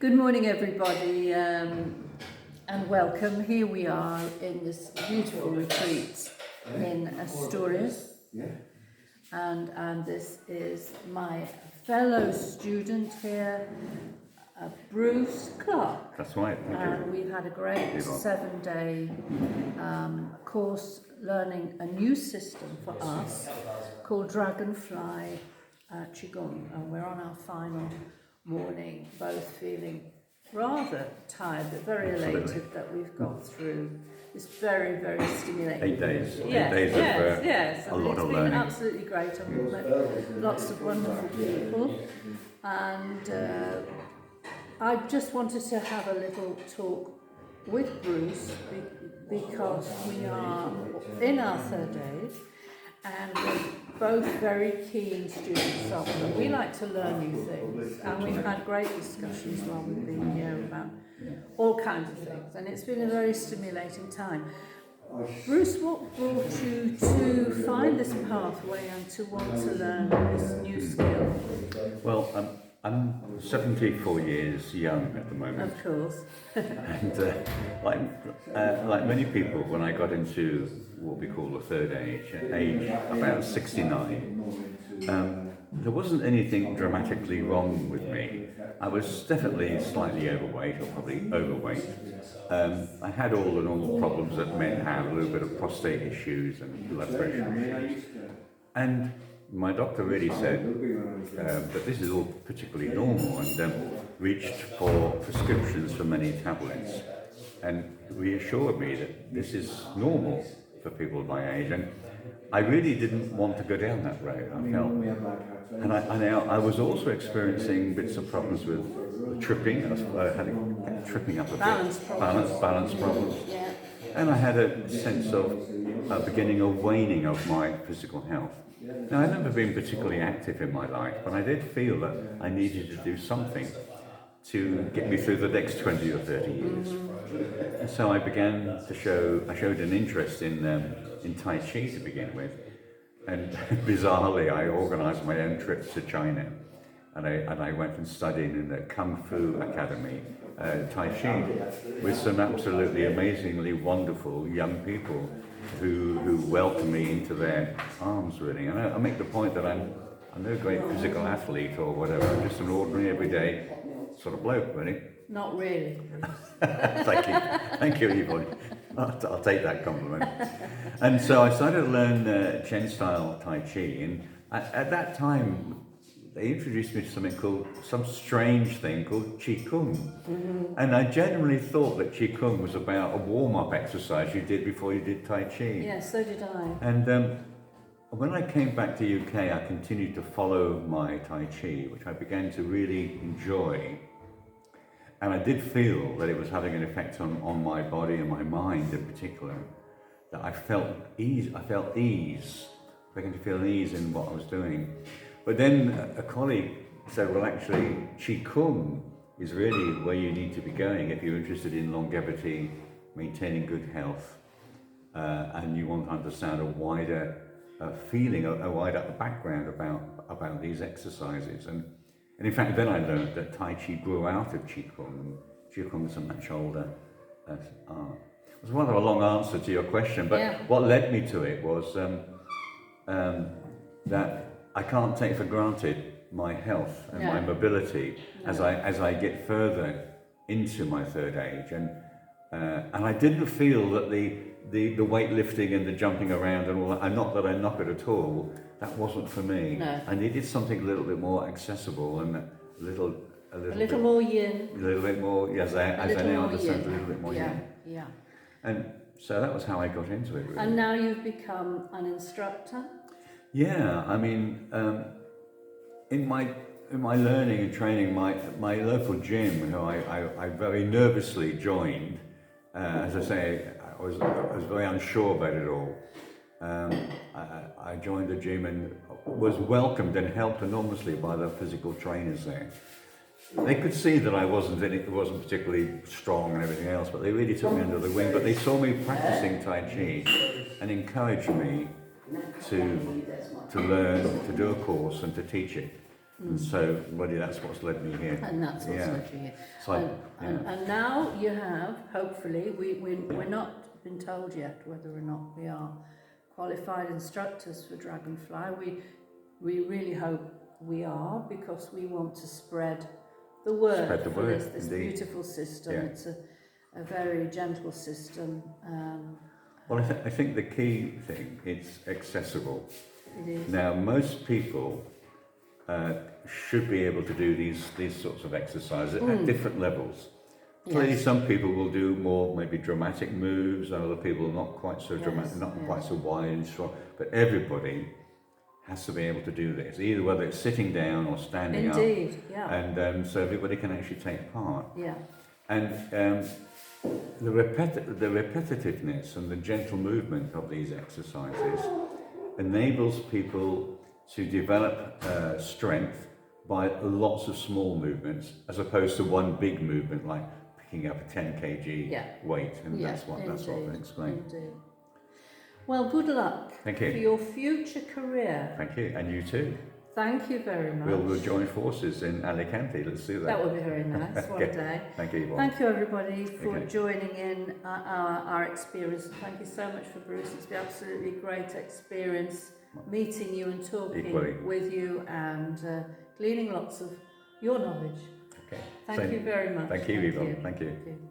Good morning, everybody, and welcome. Here we are in this beautiful retreat in Asturias, and this is my fellow student here, Bruce Clark. That's right. And we've had a great 7-day course learning a new system for us called Dragonfly qigong, and we're on our final morning, both feeling rather tired but very elated that we've got through this very, very stimulating 8 days. Yes, 8 days yes. of a lot of learning. It's been absolutely great, and we've met lots of wonderful people, and I just wanted to have a little talk with Bruce because we are in our third day and we're both very keen students of them. We like to learn new things, and we've had great discussions while we've been here about all kinds of things, and it's been a very stimulating time. Bruce, what brought you to find this pathway and to want to learn this new skill? Well, I'm 74 years young at the moment. Of course. And like many people, when I got into what we call the third age, at age about 69, there wasn't anything dramatically wrong with me. I was definitely slightly overweight, or probably overweight. I had all the normal problems that men have, a little bit of prostate issues and blood pressure issues. And my doctor really said that this is all particularly normal, and reached for prescriptions for many tablets and reassured me that this is normal for people my age. And I really didn't want to go down that road, I felt. And I was also experiencing bits of problems with tripping. I had tripping up a balance bit. Problems. Balance problems. Yeah. And I had a sense of beginning of waning of my physical health. Now, I've never been particularly active in my life, but I did feel that I needed to do something to get me through the next 20 or 30 years. And so I began to showed an interest in Tai Chi to begin with. And bizarrely, I organised my own trip to China. And I went and studied in the Kung Fu Academy, Tai Chi, with some absolutely amazingly wonderful young people who welcomed me into their arms, really. And I make the point that I'm no great physical athlete or whatever. I'm just an ordinary, everyday sort of bloke, really. Not really. Thank you, Yvonne. I'll take that compliment. And so I started to learn Chen style Tai Chi, and at that time they introduced me to some strange thing called qigong. And I genuinely thought that qigong was about a warm-up exercise you did before you did Tai Chi. Yeah, so did I. And when I came back to UK, I continued to follow my Tai Chi, which I began to really enjoy. And I did feel that it was having an effect on my body and my mind in particular, that I felt ease, began to feel ease in what I was doing. But then a colleague said, well, actually, qigong is really where you need to be going if you're interested in longevity, maintaining good health, and you want to understand a wider feeling, a wider background about these exercises. And in fact, then I learned that Tai Chi grew out of qigong, and qigong is a much older art. It was rather a long answer to your question, but what led me to it was that I can't take for granted my health and my mobility as I get further into my third age, and I didn't feel that the weightlifting and the jumping around and all that, and not that I knock it at all, that wasn't for me. No. I needed something a little bit more accessible and a little bit more yin. A little bit more, as I now understand, a little bit more yin. Yeah. And so that was how I got into it, really. And now you've become an instructor? Yeah, I mean, in my learning and training, my local gym, who I very nervously joined, as I say, I was very unsure about it all. I joined the gym and was welcomed and helped enormously by the physical trainers there. They could see that I wasn't particularly strong and everything else, but they really took me under the wing. But they saw me practicing Tai Chi and encouraged me to learn, to do a course and to teach it. And so, really, that's what's led me here. And that's what's Yeah. led you here. So, And now you have, hopefully, we're not been told yet whether or not we are qualified instructors for Dragonfly. We really hope we are, because we want to spread the word for this beautiful system. Yeah. It's a very gentle system. Well, I think the key thing, it's accessible. It is. Now, most people should be able to do these sorts of exercises at different levels. Clearly, Yes. some people will do more maybe dramatic moves, and other people not quite so dramatic, Yes, not yes. quite so wide and strong. But everybody has to be able to do this, either whether it's sitting down or standing up. Indeed, yeah. And so everybody can actually take part. Yeah. And the repetitiveness and the gentle movement of these exercises enables people to develop strength by lots of small movements, as opposed to one big movement like picking up a 10 kg weight, and that's what I explained. Indeed. Well, good luck Thank you. for your future career. Thank you, and you too. Thank you very much. We'll join forces in Alicante. Let's do that. That would be very nice one day. Thank you, Yvonne. Thank you, everybody, for joining in our experience. Thank you so much for Bruce. It's been absolutely great experience meeting you and talking with you and gleaning lots of your knowledge. Okay. Thank you very much. Thank you, Yvonne. Thank you. Thank you.